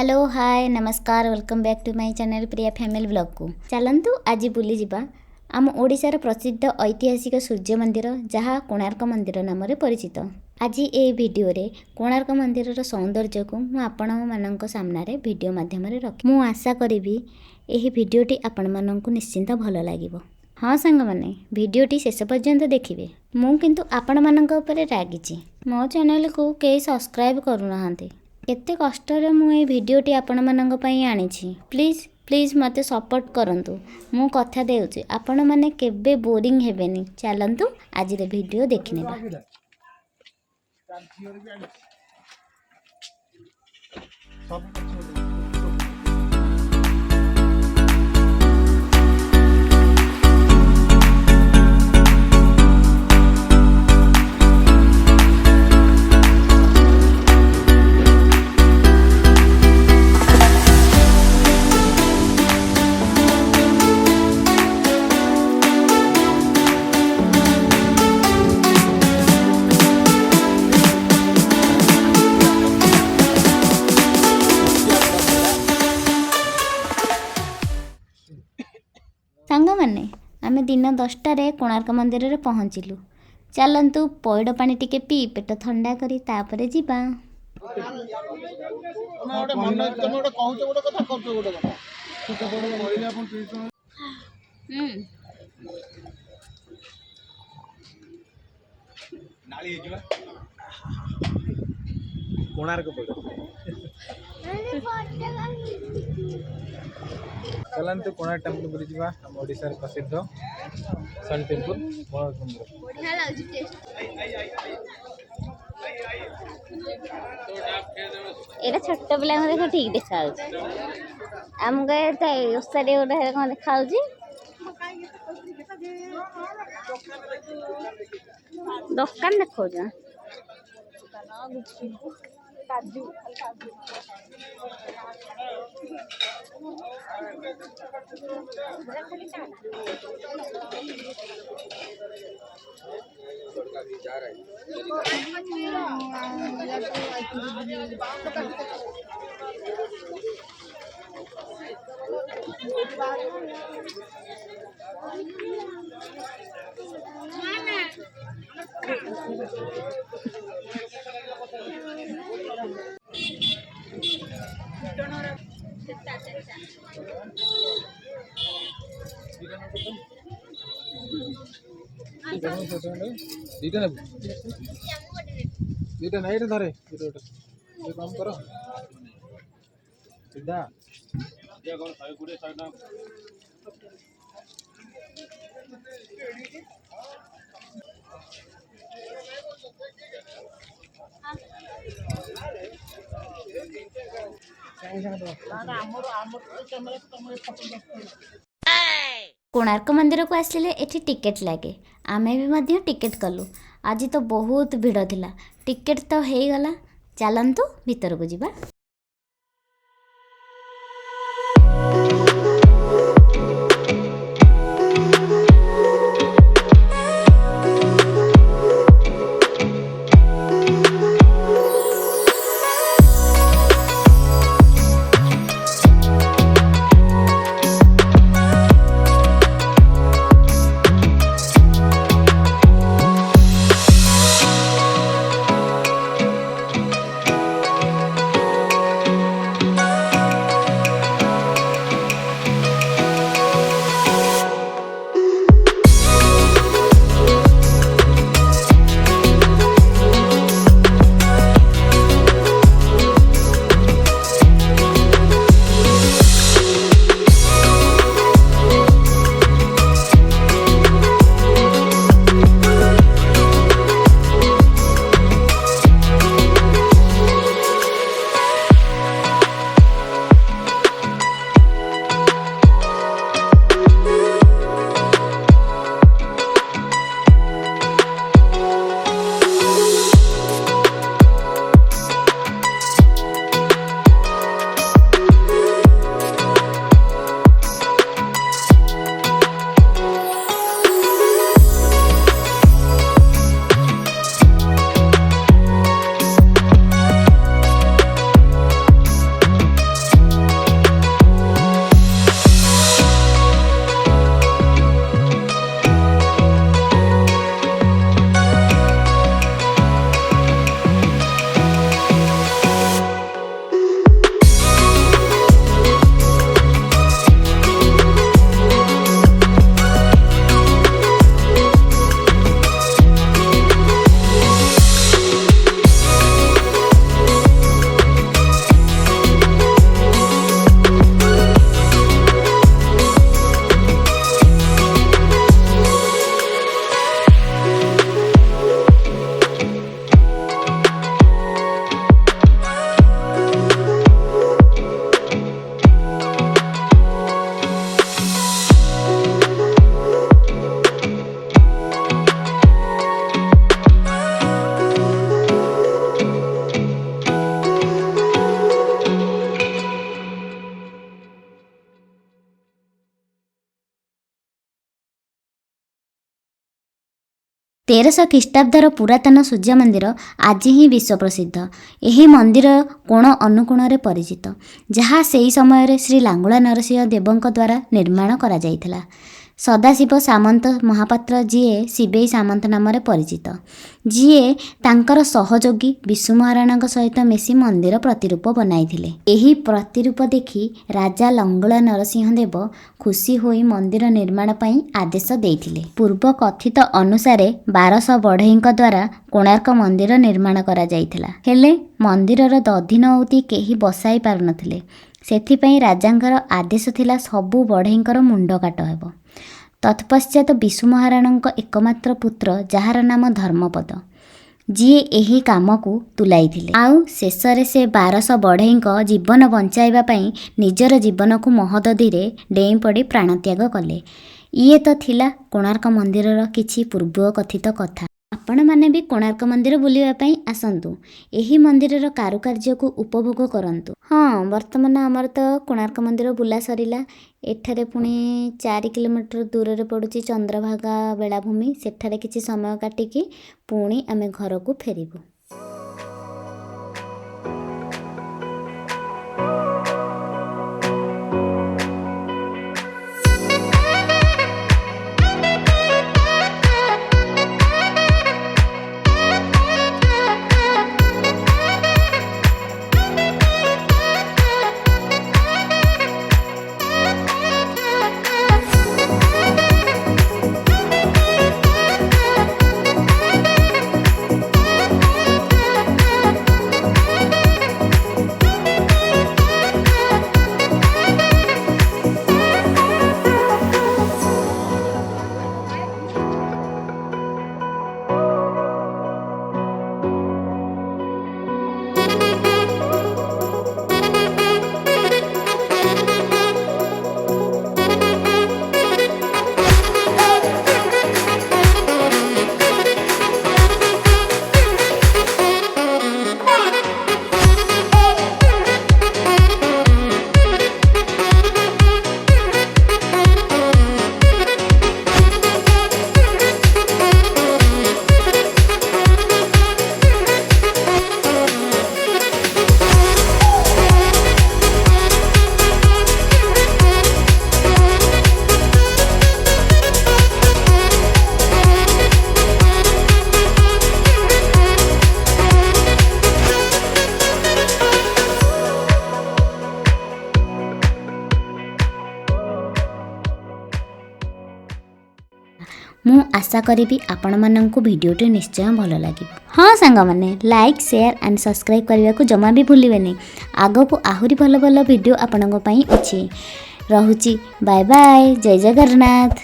Hello hi नमस्कार welcome back to my channel Priya family vlog को चलतु आज बुली जिबा आम ओडिशार प्रसिद्ध ऐतिहासिक सूर्य मंदिर जहाँ कोणार्क मंदिर नाम परिचित। आज ये वीडियो रे कोणार्क मंदिर सौंदर्य को मु आपण मानक सामने वीडियो माध्यम रखी मु आशा करी यही वीडियोटी आपण मानक निश्चिंत भल लगिवो। हाँ सांग मैंने वीडियोटी शेष पर्यंत देखिए। मु किंतु आपण मानक ऊपर रागिची मो चैनल को कई सब्सक्राइब करूना केते कष्टर मुझे वीडियोटी आपण मानक पई आनिछि। प्लीज प्लीज मते सपोर्ट करंतु मु कथा देउछि आपण माने केबे बोरिंग हेबेनी। चलंतु आज रे वीडियो देखिनेबा। सांग मैंने आम दिन 10टार कोणार्क मंदिर में पहुँचलु। चलतु पैड़ पानी टिके पी पेट ठंडा करी तापरे जीवा। कोणार्क चलते कोणार्क टेम्पल बुली जावा। हम ओडिशार प्रसिद्ध सन टेम्पल कोणार्क मंदिर बढ़िया लागछि टेस्ट। एटा छोट पिला देखो ठीक देखा आमको तो ओसारे गोटे कौन देखा दुकान देखो दीटा नाइट धरे काम कर सीधा कोणार्क मंदिर को आसले एठी टिकेट लगे आमे भी मध्य टिकेट कलु। आज तो बहुत भिड़ थिला टिकेट तो हो गला। चलंतु भीतर को जीवा। 1300 ଖ୍ରୀଷ୍ଟାବ୍ଦର ପୁରାତନ ସୂର୍ଯ୍ୟ ମନ୍ଦିର ଆଜି ହିଁ ବିଶ୍ୱ ପ୍ରସିଦ୍ଧ। ଏହି ମନ୍ଦିର କୋଣ ଅନୁକୋଣରେ ପରିଚିତ, ଯାହା ସେହି ସମୟରେ ଶ୍ରୀ ଲାଙ୍ଗୁଳା ନରସିଂହ ଦେବଙ୍କ ଦ୍ୱାରା ନିର୍ମାଣ କରାଯାଇଥିଲା। ସଦାଶିବ ସାମନ୍ତ ମହାପାତ୍ର ଯିଏ ଶିବେଇ ସାମନ୍ତ ନାମରେ ପରିଚିତ, ଯିଏ ତାଙ୍କର ସହଯୋଗୀ ବିଶୁ ମହାରାଣାଙ୍କ ସହିତ ମିଶି ମନ୍ଦିର ପ୍ରତିରୂପ ବନାଇଥିଲେ। ଏହି ପ୍ରତିରୂପ ଦେଖି ରାଜା ଲାଙ୍ଗୁଳା ନରସିଂହ ଦେବ ଖୁସି ହୋଇ ମନ୍ଦିର ନିର୍ମାଣ ପାଇଁ ଆଦେଶ ଦେଇଥିଲେ। ପୂର୍ବ କଥିତ ଅନୁସାରେ 1200 ବଢ଼େଇଙ୍କ ଦ୍ୱାରା କୋଣାର୍କ ମନ୍ଦିର ନିର୍ମାଣ କରାଯାଇଥିଲା। ହେଲେ ମନ୍ଦିରର ଦଧିନଉତି କେହି ବସାଇ ପାରୁନଥିଲେ। ସେଥିପାଇଁ ରାଜାଙ୍କର ଆଦେଶ ଥିଲା ସବୁ ବଢ଼େଇଙ୍କର ମୁଣ୍ଡ କାଟ ହେବ। ତତ୍ପଶ୍ଚାତ ବିଶୁ ମହାରାଣାଙ୍କ ଏକମାତ୍ର ପୁତ୍ର, ଯାହାର ନାମ ଧର୍ମପଦ, ଯିଏ ଏହି କାମକୁ ତୁଲାଇଥିଲେ। ଆଉ ଶେଷରେ ସେ 1200 ବଢ଼େଇଙ୍କ ଜୀବନ ବଞ୍ଚାଇବା ପାଇଁ ନିଜର ଜୀବନକୁ ମହୋଦଧିରେ ଡେଇଁ ପଡ଼ି ପ୍ରାଣତ୍ୟାଗ କଲେ। ଇଏ ତ ଥିଲା କୋଣାର୍କ ମନ୍ଦିରର କିଛି ପୂର୍ବ କଥିତ କଥା। ଆପଣମାନେ ବି କୋଣାର୍କ ମନ୍ଦିର ବୁଲିବା ପାଇଁ ଆସନ୍ତୁ, ଏହି ମନ୍ଦିରର କାରୁକାର୍ଯ୍ୟକୁ ଉପଭୋଗ କରନ୍ତୁ। ହଁ, ବର୍ତ୍ତମାନ ଆମର ତ କୋଣାର୍କ ମନ୍ଦିର ବୁଲା ସରିଲା। ଏଠାରେ ପୁଣି 4 କିଲୋମିଟର ଦୂରରେ ପଡ଼ୁଛି ଚନ୍ଦ୍ରଭାଗା ବେଳାଭୂମି। ସେଠାରେ କିଛି ସମୟ କାଟିକି ପୁଣି ଆମେ ଘରକୁ ଫେରିବୁ। ମୁଁ ଆଶା କରିବି ଆପଣମାନଙ୍କୁ ଭିଡ଼ିଓଟି ନିଶ୍ଚୟ ଭଲ ଲାଗିବ। ହଁ ସାଙ୍ଗମାନେ, ଲାଇକ୍, ସେୟାର ଆଣ୍ଡ ସବସ୍କ୍ରାଇବ୍ କରିବାକୁ ଜମା ବି ଭୁଲିବେନି। ଆଗକୁ ଆହୁରି ଭଲ ଭଲ ଭିଡ଼ିଓ ଆପଣଙ୍କ ପାଇଁ ଅଛି। ରହୁଛି, ବାଏ ବାଏ, ଜୟ ଜଗନ୍ନାଥ।